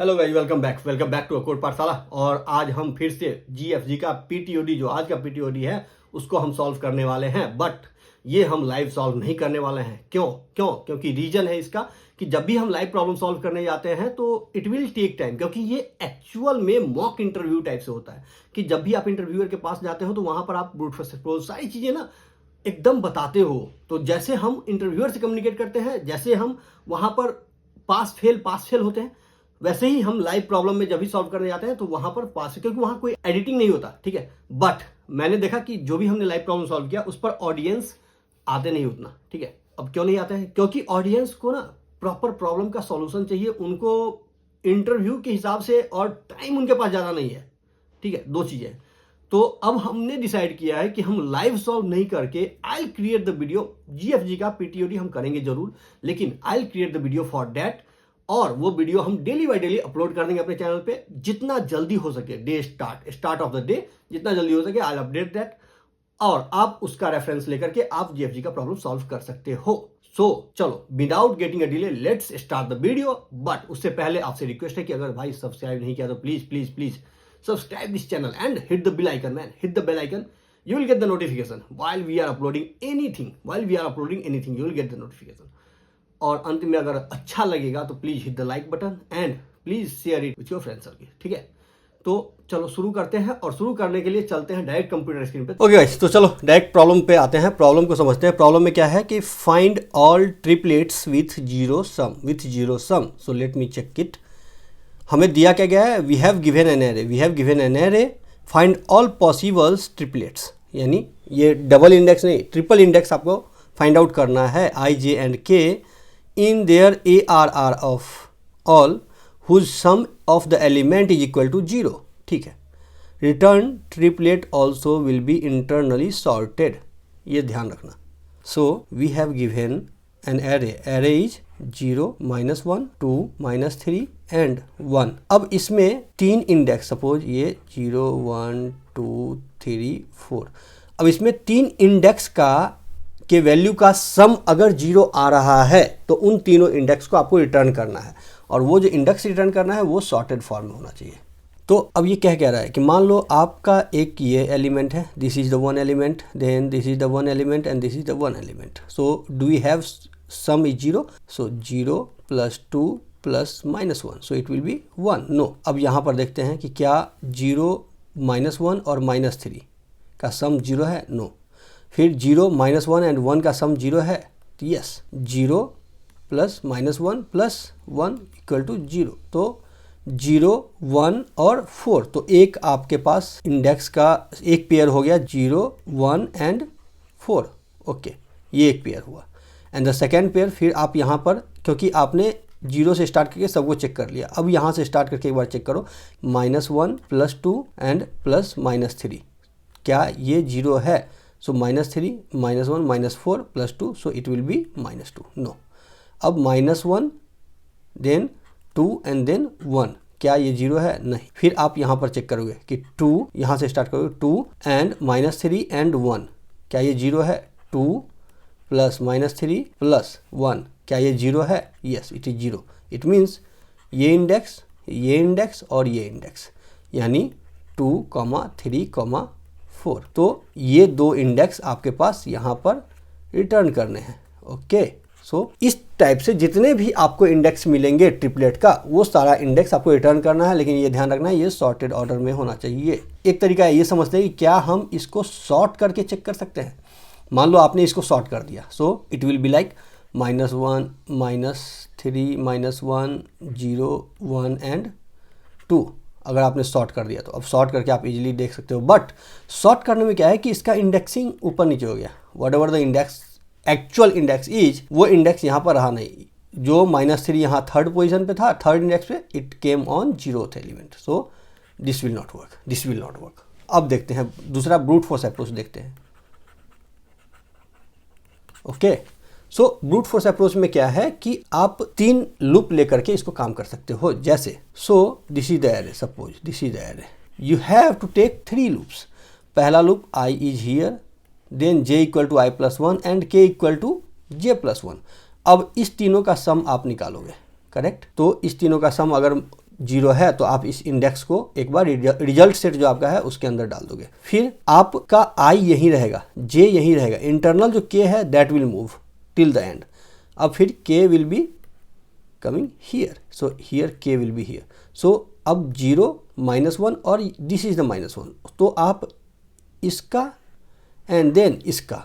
Hello guys, welcome back to Akod Pathshala. और आज हम फिर से जीएफजी का पीटीओडी, जो आज का पीटीओडी है उसको हम सॉल्व करने वाले हैं। बट ये हम लाइव सॉल्व नहीं करने वाले हैं। क्योंकि रीजन है इसका कि जब भी हम लाइव प्रॉब्लम सॉल्व करने जाते हैं तो इट विल टेक टाइम, क्योंकि ये एक्चुअल में मॉक इंटरव्यू टाइप से होता है कि जब भी आप इंटरव्यूअर के पास जाते हो तो वहां पर आप ब्रूट फोर्स अप्रोच सारी चीजें ना एकदम बताते हो। तो जैसे हम इंटरव्यूअर से कम्युनिकेट करते हैं, जैसे हम वहां पर पास फेल होते हैं, वैसे ही हम लाइव प्रॉब्लम में जब भी सॉल्व करने जाते हैं तो वहां पर पास, क्योंकि वहां कोई एडिटिंग नहीं होता, ठीक है। बट मैंने देखा कि जो भी हमने लाइव प्रॉब्लम सॉल्व किया उस पर ऑडियंस आते नहीं उतना, ठीक है। अब क्यों नहीं आते हैं? क्योंकि ऑडियंस को ना प्रॉपर प्रॉब्लम का सॉल्यूशन चाहिए, उनको इंटरव्यू के हिसाब से, और टाइम उनके पास ज्यादा नहीं है, ठीक है। दो चीजें। तो अब हमने डिसाइड किया है कि हम लाइव सॉल्व नहीं करके I create the video. GFG का पीटीओडी हम करेंगे जरूर, लेकिन I create the video for that. और वो वीडियो हम डेली बाय डेली अपलोड कर देंगे अपने चैनल पे, जितना जल्दी हो सके। Day start of the day जितना जल्दी हो सके आई अपडेट दैट, और आप उसका रेफरेंस लेकर के आप जीएफजी का प्रॉब्लम सॉल्व कर सकते हो। सो चलो, without getting a delay let's start the video. But उससे पहले आपसे रिक्वेस्ट है कि अगर भाई सब्सक्राइब नहीं किया तो please please please subscribe this channel and hit the bell icon, man, hit the bell icon. You will get the notification while we are uploading anything. You will get the notification. और अंत में अगर अच्छा लगेगा तो please hit the like button and please share it with your friends circle, ठीक है। तो चलो शुरू करते हैं, और शुरू करने के लिए चलते हैं डायरेक्ट कंप्यूटर स्क्रीन पे। ओके गाइस, तो चलो डायरेक्ट प्रॉब्लम पे आते हैं, प्रॉब्लम को समझते हैं। प्रॉब्लम में क्या है कि find all triplets with zero sum. So let me check it. हमें दिया क्या गया है? We have given an array, find all possibles triplets, यानी ये डबल इंडेक्स नहीं, ट्रिपल इंडेक्स आपको फाइंड आउट करना है, I J and K in their ARR of all whose sum of the element is equal to 0, ठीक है। Return triplet also will be internally sorted, ये ध्यान रखना। So we have given an array is 0, -1, 2, -3 and 1। अब इसमें तीन index, suppose ये 0, 1, 2, 3, 4। अब इसमें तीन इंडेक्स का के वैल्यू का सम अगर 0 आ रहा है तो उन तीनों इंडेक्स को आपको रिटर्न करना है, और वो जो इंडेक्स रिटर्न करना है वो सॉर्टेड फॉर्म में होना चाहिए। तो अब ये कह रहा है कि मान लो आपका एक ये एलिमेंट है, this is the one element, then this is the one element and this is the one element. So do we have sum is 0? So 0 + 2 + -1, so it will be 1। No, अब यहाँ पर देखते हैं कि क्या 0, -1 और -3 का सम 0 है? नो। फिर 0, -1 एंड 1 का सम 0 है? यस। 0 + -1 + 1 = 0। तो 0, 1 और 4, तो एक आपके पास इंडेक्स का एक पेयर हो गया, 0, 1 एंड 4। ओके, ये एक पेयर हुआ। एंड द सेकेंड पेयर, फिर आप यहाँ पर, क्योंकि आपने 0 से स्टार्ट करके सबको चेक कर लिया, अब यहाँ से स्टार्ट करके एक बार चेक करो, -1 + 2 एंड +-3, क्या ये 0 है? So -3, -1, -4 + 2, so it will be -2. No. अब -1, then 2 and then 1, क्या ये 0 है? नहीं। फिर आप यहाँ पर चेक करोगे कि 2, यहाँ से स्टार्ट करोगे, 2 and -3 and 1, क्या ये 0 है? 2 + -3 + 1, क्या ये 0 है? Yes, it is 0. It means ये इंडेक्स और ये इंडेक्स, यानी 2, 3, 4। तो ये दो इंडेक्स आपके पास यहाँ पर रिटर्न करने हैं। ओके, सो इस टाइप से जितने भी आपको इंडेक्स मिलेंगे ट्रिपलेट का, वो सारा इंडेक्स आपको रिटर्न करना है, लेकिन ये ध्यान रखना है ये सॉर्टेड ऑर्डर में होना चाहिए। एक तरीका है ये समझते हैं कि क्या हम इसको सॉर्ट करके चेक कर सकते हैं। मान लो आपने इसको सॉर्ट कर दिया, सो it will be like -1, -3, -1, 0, 1 and 2। अगर आपने सॉर्ट कर दिया तो अब सॉर्ट करके आप इजीली देख सकते हो। बट सॉर्ट करने में क्या है कि इसका इंडेक्सिंग ऊपर नीचे हो गया, what ever the index actual index is, वो इंडेक्स यहाँ पर रहा नहीं। जो -3 यहाँ थर्ड पोजीशन पे था, थर्ड इंडेक्स पे, it came on 0th element. So this will not work. अब देखते हैं दूसरा ब्रूट फोर्स अप्रोच देखते हैं। ओके, सो ब्रूट फोर्स अप्रोच में क्या है कि आप 3 लूप लेकर के इसको काम कर सकते हो। जैसे, so this is the array, suppose this is the array, you have to take 3 loops. पहला loop i is here, then j = i + 1 and k = j + 1। अब इस तीनों का सम आप निकालोगे, करेक्ट। तो इस तीनों का सम अगर 0 है तो आप इस इंडेक्स को एक बार रिजल्ट सेट जो आपका है उसके अंदर डाल दोगे। फिर आपका I यहीं रहेगा, J यहीं रहेगा, इंटरनल जो K है that will move till the end. अब फिर K will be coming here, so here K will be here. So अब 0 -1 और दिस इज द -1, तो आप इसका एंड देन इसका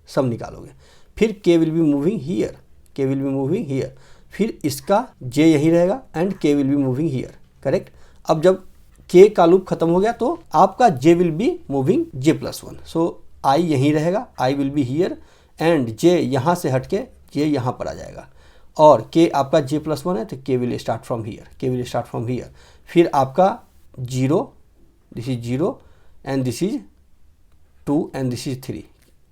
सम निकालोगे। फिर K will be moving here, K will be moving here, फिर इसका J यही रहेगा and K will be moving here, correct. अब जब K का लूप खत्म हो गया तो आपका J will be moving J+1, so I यहीं रहेगा, I will be here and J यहाँ से हट के J यहाँ पर आ जाएगा, और K आपका J+1 है तो K will start from here, K will start from here. फिर आपका 0, this is 0 and this is 2 and this is 3,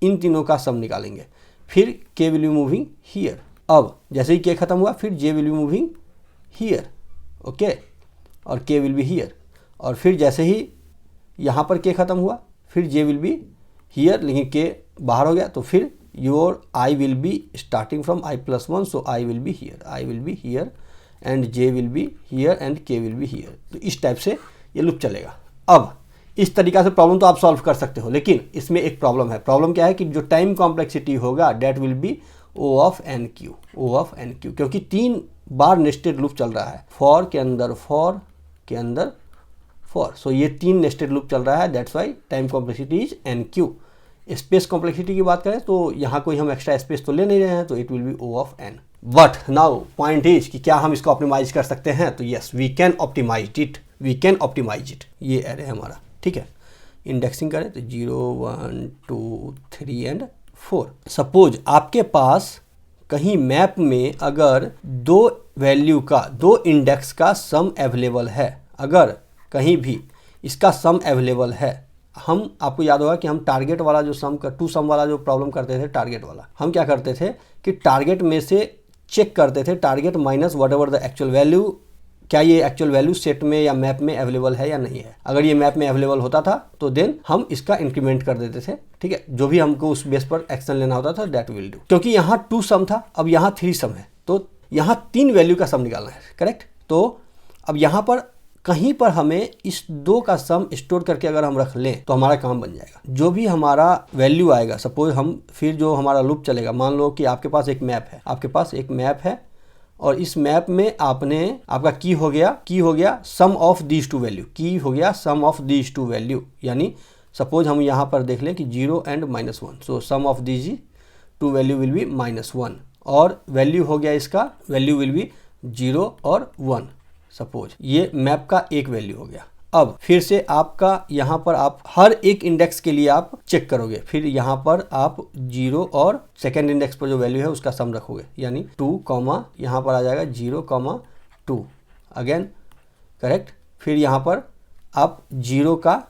इन तीनों का सम निकालेंगे। फिर K will be moving here. अब जैसे ही K खत्म हुआ फिर J will be moving here, okay, और K विल बी हियर। और फिर जैसे ही यहाँ पर K खत्म हुआ फिर J विल बी हियर, लेकिन K बाहर हो गया तो फिर your I will be starting from I+1, so I will be here, I will be here and J will be here and K will be here. तो इस type से ये लूप चलेगा। अब इस तरीका से प्रॉब्लम तो आप सॉल्व कर सकते हो, लेकिन इसमें एक प्रॉब्लम है। प्रॉब्लम क्या है कि जो टाइम कॉम्प्लेक्सिटी होगा that will be O of NQ, O of NQ, क्योंकि 3 बार नेस्टेड लूप चल रहा है, फॉर के अंदर फॉर, सो ये 3 नेस्टेड लूप चल रहा है, that's why time complexity is NQ। Space complexity की बात करें तो यहाँ कोई हम एक्स्ट्रा स्पेस तो ले नहीं रहे हैं, तो it will be O of N। But now point is कि क्या हम इसको ऑप्टिमाइज कर सकते हैं, तो yes we can optimize it, ये एरे है हमारा, ठीक है। इंडेक्सिंग करें तो 0 1 2 3 एंड 4। सपोज आपके पास कहीं मैप में अगर 2 वैल्यू का 2 इंडेक्स का सम अवेलेबल है, अगर कहीं भी इसका सम अवेलेबल है, हम आपको याद होगा कि हम टारगेट वाला जो सम का 2 सम वाला जो प्रॉब्लम करते थे, टारगेट वाला, हम क्या करते थे कि टारगेट में से चेक करते थे target minus what ever the actual value, क्या ये एक्चुअल वैल्यू सेट में या मैप में अवेलेबल है या नहीं है। अगर ये मैप में अवेलेबल होता था तो देन हम इसका इंक्रीमेंट कर देते थे, ठीक है। जो भी हमको उस बेस पर एक्शन लेना होता था दैट विल डू। क्योंकि यहाँ 2 सम था, अब यहाँ 3 सम है, तो यहाँ 3 वैल्यू का सम निकालना है, करेक्ट। तो अब यहाँ पर कहीं पर हमें इस 2 का सम स्टोर करके अगर हम रख लें तो हमारा काम बन जाएगा। जो भी हमारा वैल्यू आएगा, सपोज हम फिर जो हमारा लूप चलेगा, मान लो कि आपके पास एक मैप है, और इस मैप में आपका की हो गया सम ऑफ दीज 2 वैल्यू, की हो गया सम ऑफ दीज 2 वैल्यू, यानी सपोज हम यहाँ पर देख लें कि 0 and -1, so sum of these 2 value will be -1, और वैल्यू हो गया इसका, वैल्यू विल बी 0 और 1। सपोज ये मैप का एक वैल्यू हो गया। अब फिर से आपका यहाँ पर आप हर एक इंडेक्स के लिए आप चेक करोगे, फिर यहाँ पर आप 0 और सेकेंड इंडेक्स पर जो वैल्यू है उसका सम रखोगे, यानी 2, यहाँ पर आ जाएगा 0, 2 अगेन, करेक्ट। फिर यहाँ पर आप 0 का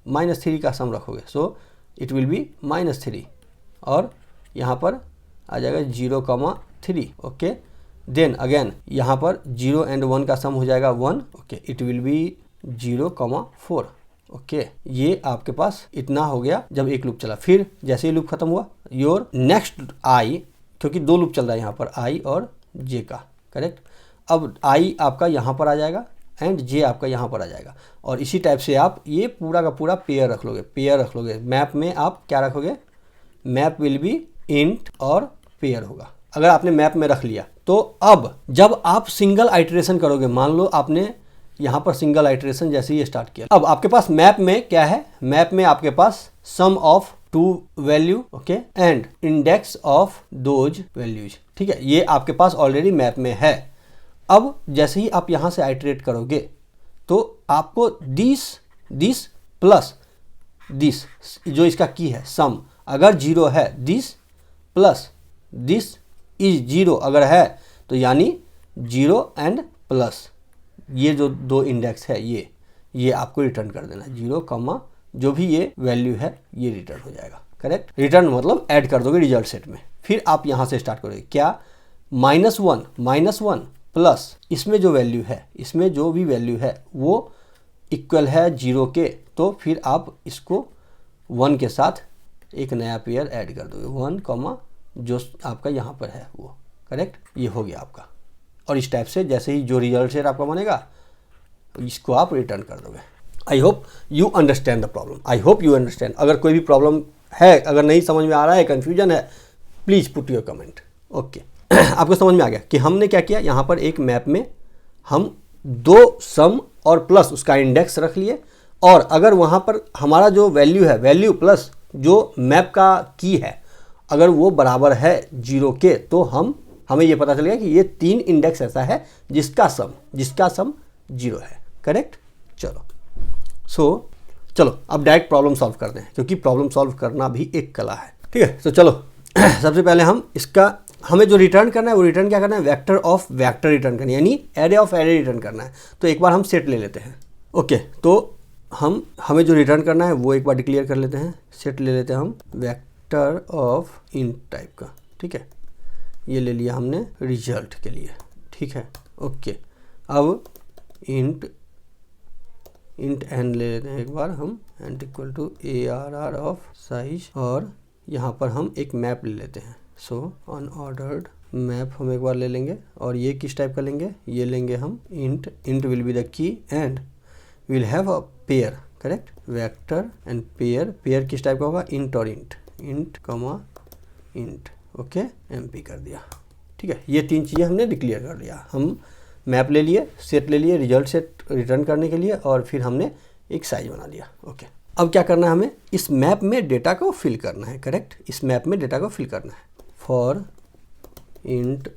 -3 का सम रखोगे, सो इट विल बी -3, और यहाँ पर आ जाएगा 0, 3, ओके। देन अगेन यहाँ पर 0 एंड 1 का सम हो जाएगा 1, okay, it will B 0, 4, okay. ये आपके पास इतना हो गया जब एक लूप चला। फिर जैसे ही लूप खत्म हुआ, योर नेक्स्ट I, क्योंकि 2 लूप चल रहा है यहाँ पर, I और J का, करेक्ट। अब I आपका यहाँ पर आ जाएगा एंड J आपका यहाँ पर आ जाएगा, और इसी टाइप से आप ये पूरा का पूरा पेयर रख लोगे। मैप में आप क्या रखोगे, मैप विल बी इंट और पेयर होगा। अगर आपने मैप में रख लिया तो अब जब आप सिंगल आइटरेशन करोगे, मान लो आपने यहाँ पर सिंगल आइटरेशन जैसे ही स्टार्ट किया, अब आपके पास मैप में क्या है, मैप में आपके पास sum of 2 value, okay, and index of those values, ठीक है। ये आपके पास ऑलरेडी मैप में है। अब जैसे ही आप यहाँ से आइटरेट करोगे तो आपको दिस प्लस दिस, जो इसका की है सम, अगर 0 है, दिस प्लस दिस इज 0 अगर है, तो यानी 0 एंड प्लस ये जो 2 इंडेक्स है ये आपको रिटर्न कर देना, 0, जो भी ये वैल्यू है ये रिटर्न हो जाएगा, करेक्ट। रिटर्न मतलब ऐड कर दोगे रिजल्ट सेट में। फिर आप यहाँ से स्टार्ट करोगे, क्या, -1 प्लस इसमें जो भी वैल्यू है वो इक्वल है 0 के, तो फिर आप इसको 1 के साथ एक नया पेयर ऐड कर दोगे, 1, जो आपका यहाँ पर है वो, करेक्ट। ये हो गया आपका। और इस टाइप से जैसे ही जो रिजल्ट सेट आपका बनेगा तो इसको आप रिटर्न कर दोगे। I hope you understand the problem, I hope you understand. अगर कोई भी प्रॉब्लम है, अगर नहीं समझ में आ रहा है, कन्फ्यूजन है, please put your comment. Okay, आपको समझ में आ गया कि हमने क्या किया। यहाँ पर एक मैप में हम दो सम और प्लस उसका इंडेक्स रख लिए, और अगर वहाँ पर हमारा जो वैल्यू है, वैल्यू प्लस जो मैप का की है, अगर वो बराबर है 0 के, तो हमें ये पता चलेगा कि ये 3 इंडेक्स ऐसा है जिसका सम 0 है। करेक्ट। चलो चलो अब डायरेक्ट प्रॉब्लम सॉल्व करते हैं, क्योंकि प्रॉब्लम सॉल्व करना भी एक कला है। ठीक है, तो चलो सबसे पहले हमें जो रिटर्न करना है वो रिटर्न क्या करना है, वेक्टर ऑफ वेक्टर रिटर्न करना है, यानी एरे ऑफ एरे रिटर्न करना है। तो एक बार हम सेट ले लेते हैं। ओके, तो हमें जो रिटर्न करना है वो एक बार डिक्लेयर कर लेते हैं। सेट ले लेते हैं हम वेक्टर ऑफ इंट टाइप का। ठीक है, ये ले लिया हमने रिजल्ट के लिए। ठीक है, ओके, अब इंट एन ले लेते हैं एक बार हम, and equal to ARR of size, और यहाँ पर हम एक मैप ले लेते हैं। सो अनऑर्डर्ड मैप हम एक बार ले लेंगे, और ये किस टाइप का लेंगे, ये लेंगे हम int will be the key and will have a pair. Correct, vector and pair किस टाइप का होगा, इंट और इंट कमा इंट। ओके, MP कर दिया। ठीक है, ये 3 चीज़ें हमने डिक्लेयर कर लिया। हम मैप ले लिए, सेट ले लिए रिजल्ट सेट रिटर्न करने के लिए, और फिर हमने एक साइज बना लिया। ओके, अब क्या करना है, हमें इस मैप में डेटा को फिल करना है। करेक्ट, इस मैप में डेटा को फिल करना है। For int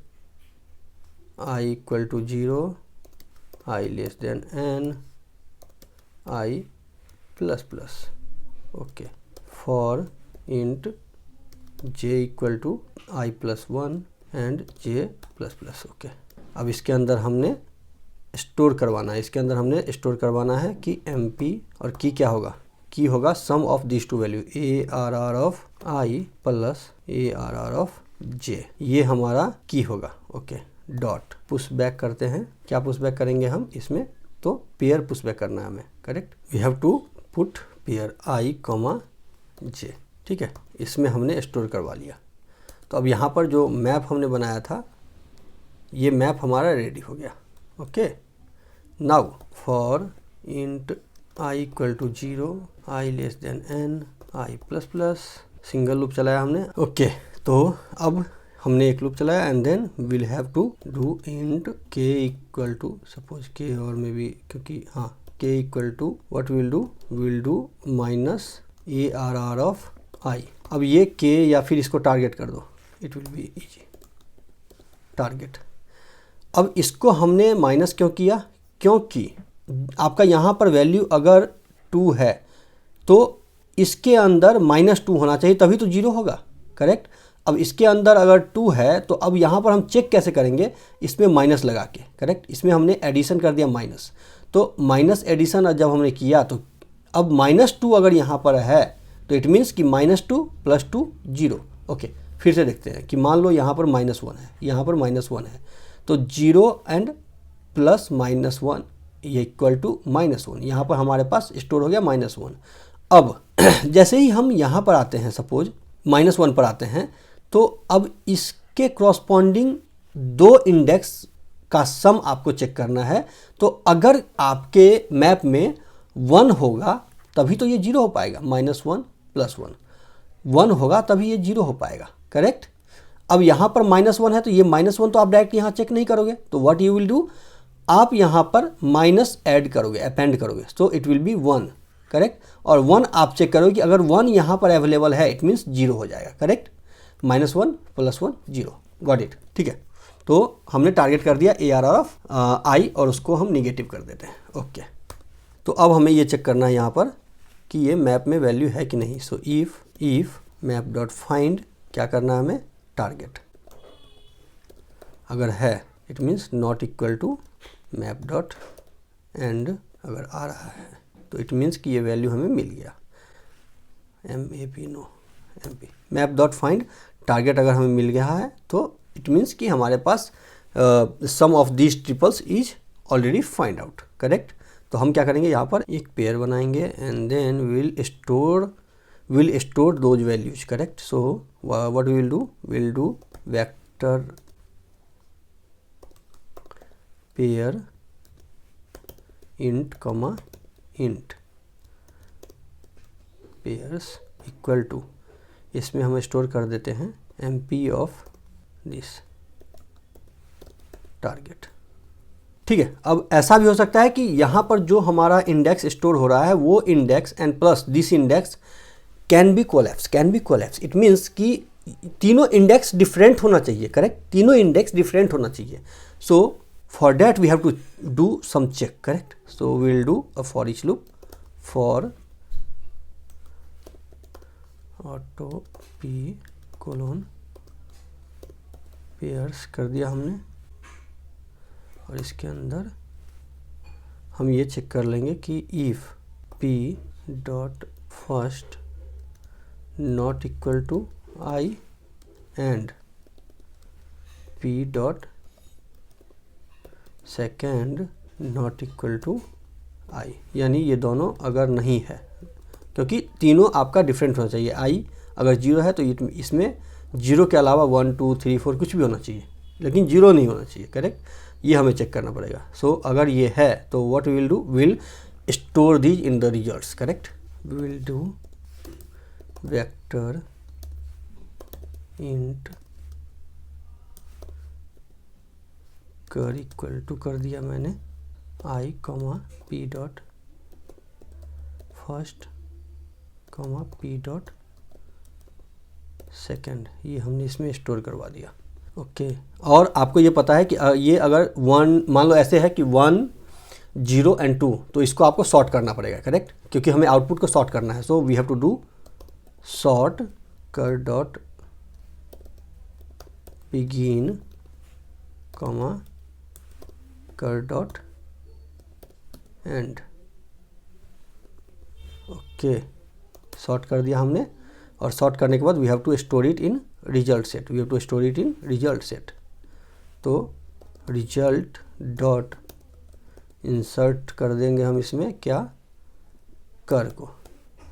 I equal to 0, I less than n, I plus plus. Okay, for int j equal to I plus 1 and j plus plus. Okay, अब इसके अंदर हमने स्टोर करवाना है, कि MP, और की क्या होगा, की होगा sum of this two value ARR of I plus ARR of J, ये हमारा की होगा। ओके, डॉट पुश बैक करते हैं। क्या पुश बैक करेंगे हम इसमें, तो पेयर पुश बैक करना है हमें। Correct, we have to put pair I comma J। ठीक है, इसमें हमने स्टोर करवा लिया। तो अब यहाँ पर जो मैप हमने बनाया था, ये मैप हमारा रेडी हो गया। Okay, now for int I equal to 0, I less than n, I plus plus, single loop चलाया हमने। ओके, तो अब हमने एक लूप चलाया, and then will have to do int k equal to, suppose k और में भी, क्योंकि हाँ, k equal to what will do minus ARR of I। अब ये k या फिर इसको टारगेट कर दो, it will be easy. Target, अब इसको हमने माइनस क्यों किया, क्योंकि आपका यहाँ पर वैल्यू अगर 2 है तो इसके अंदर -2 होना चाहिए, तभी तो 0 होगा। करेक्ट, अब इसके अंदर अगर 2 है तो अब यहाँ पर हम चेक कैसे करेंगे, इसमें माइनस लगा के। करेक्ट, इसमें हमने एडिशन कर दिया माइनस, तो माइनस एडिशन जब हमने किया तो अब -2 अगर यहाँ पर है तो इट मीन्स कि -2 + 2 0। ओके, फिर से देखते हैं कि मान लो यहाँ पर -1 है, यहाँ पर -1 है, तो 0 एंड प्लस -1 ये इक्वल टू -1। यहाँ पर हमारे पास स्टोर हो गया -1। अब जैसे ही हम यहाँ पर आते हैं, सपोज -1 पर आते हैं, तो अब इसके क्रॉसपॉन्डिंग 2 इंडेक्स का सम आपको चेक करना है। तो अगर आपके मैप में 1 होगा तभी तो ये 0 हो पाएगा, -1 + 1 होगा तभी ये 0 हो पाएगा। करेक्ट, अब यहाँ पर -1 है तो ये -1 तो आप डायरेक्ट यहाँ चेक नहीं करोगे, तो व्हाट यू विल डू, आप यहाँ पर माइनस ऐड करोगे, अपेंड करोगे, तो इट विल बी 1। करेक्ट, और 1 आप चेक करोगे कि अगर 1 यहाँ पर अवेलेबल है, इट मीन्स 0 हो जाएगा। Correct, -1 + 1 0, got it. ठीक है, तो हमने टारगेट कर दिया ARR ऑफ I, और उसको हम निगेटिव कर देते हैं। ओके, तो अब हमें ये चेक करना है यहाँ पर कि ये मैप में वैल्यू है कि नहीं। So if map dot find, क्या करना है हमें, टारगेट, अगर है it means not equal to map dot end, अगर आ रहा है तो इट मीन्स कि ये वैल्यू हमें मिल गया। MP map dot find target अगर हमें मिल गया है तो इट मीन्स कि हमारे पास sum of these triples is already find out. Correct, तो हम क्या करेंगे, यहाँ पर एक पेयर बनाएंगे and then will store those values. Correct, so what will do vector pair int comma int pairs equal to, इसमें हम स्टोर कर देते हैं MP ऑफ दिस टारगेट। ठीक है, अब ऐसा भी हो सकता है कि यहाँ पर जो हमारा इंडेक्स स्टोर हो रहा है वो index and plus this index can be collapse. It means कि तीनों इंडेक्स डिफरेंट होना चाहिए, करेक्ट, तीनों इंडेक्स डिफरेंट होना चाहिए। So for that we have to do some check, correct. So we will do a for each loop for auto p colon pairs कर दिया हमने, और इसके अंदर हम ये चेक कर लेंगे कि if p dot first not equal to i and p dot second not equal to i, यानी ये दोनों अगर नहीं है, क्योंकि तीनों आपका डिफरेंट होना चाहिए। i अगर 0 है तो इसमें 0 के अलावा 1 2 3 4 कुछ भी होना चाहिए, लेकिन 0 नहीं होना चाहिए, करेक्ट। ये हमें चेक करना पड़ेगा। सो अगर ये है तो what we will do, will store these in the results, correct. We will do vector int cur equal to कर दिया मैंने i comma p dot first comma p dot second, ये हमने इसमें स्टोर करवा दिया। ओके, और आपको ये पता है कि ये अगर 1 मान लो ऐसे है कि 1 0 एंड 2, तो इसको आपको सॉर्ट करना पड़ेगा, करेक्ट, क्योंकि हमें आउटपुट को सॉर्ट करना है। So we have to do sort cur dot begin comma cur dot end. Okay, sort कर दिया हमने, और सॉर्ट करने के बाद we have to store it in result set. तो रिजल्ट डॉट इंसर्ट कर देंगे हम इसमें क्या, कर को,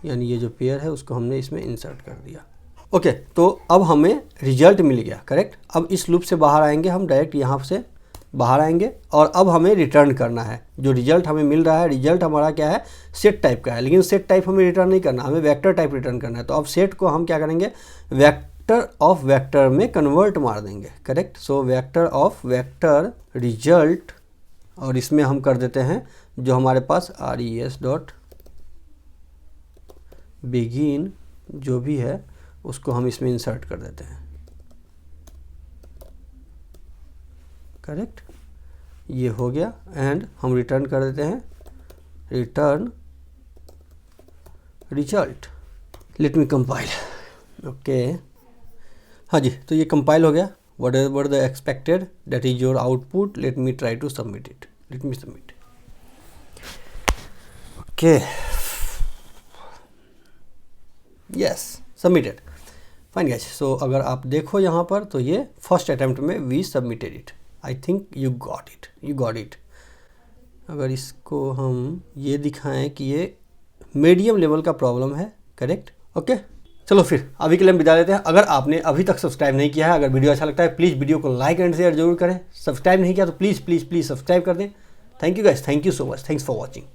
यानी ये जो पेयर है उसको हमने इसमें इंसर्ट कर दिया। ओके, तो अब हमें रिजल्ट मिल गया, करेक्ट। अब इस लूप से बाहर आएंगे हम, डायरेक्ट यहाँ से बाहर आएंगे, और अब हमें रिटर्न करना है जो रिजल्ट हमें मिल रहा है। रिजल्ट हमारा क्या है, सेट टाइप का है, लेकिन सेट टाइप हमें रिटर्न नहीं करना, हमें वेक्टर टाइप रिटर्न करना है। तो अब सेट को हम क्या करेंगे, वेक्टर ऑफ वेक्टर में कन्वर्ट मार देंगे, correct. So vector of vector result, और इसमें हम कर देते हैं जो हमारे पास res डॉट बिगिन जो भी है उसको हम इसमें इंसर्ट कर देते हैं, करेक्ट। ये हो गया, एंड हम रिटर्न कर देते हैं return result. Let me compile. Okay, हाँ जी, तो ये कंपाइल हो गया। What the expected, that is your output. Let me try to submit it. Let me submit. Okay, yes, submitted, fine guys. So अगर आप देखो यहाँ पर तो ये फर्स्ट अटेम्प्ट में we submitted it. I think you got it. अगर इसको हम ये दिखाएं कि ये मीडियम लेवल का प्रॉब्लम है, करेक्ट। ओके, चलो फिर अभी के लिए हम विदा लेते हैं। अगर आपने अभी तक सब्सक्राइब नहीं किया है, अगर वीडियो अच्छा लगता है प्लीज़ वीडियो को लाइक एंड शेयर जरूर करें। सब्सक्राइब नहीं किया तो प्लीज़ सब्सक्राइब कर दें। Thank you guys, thank you so much, thanks for watching.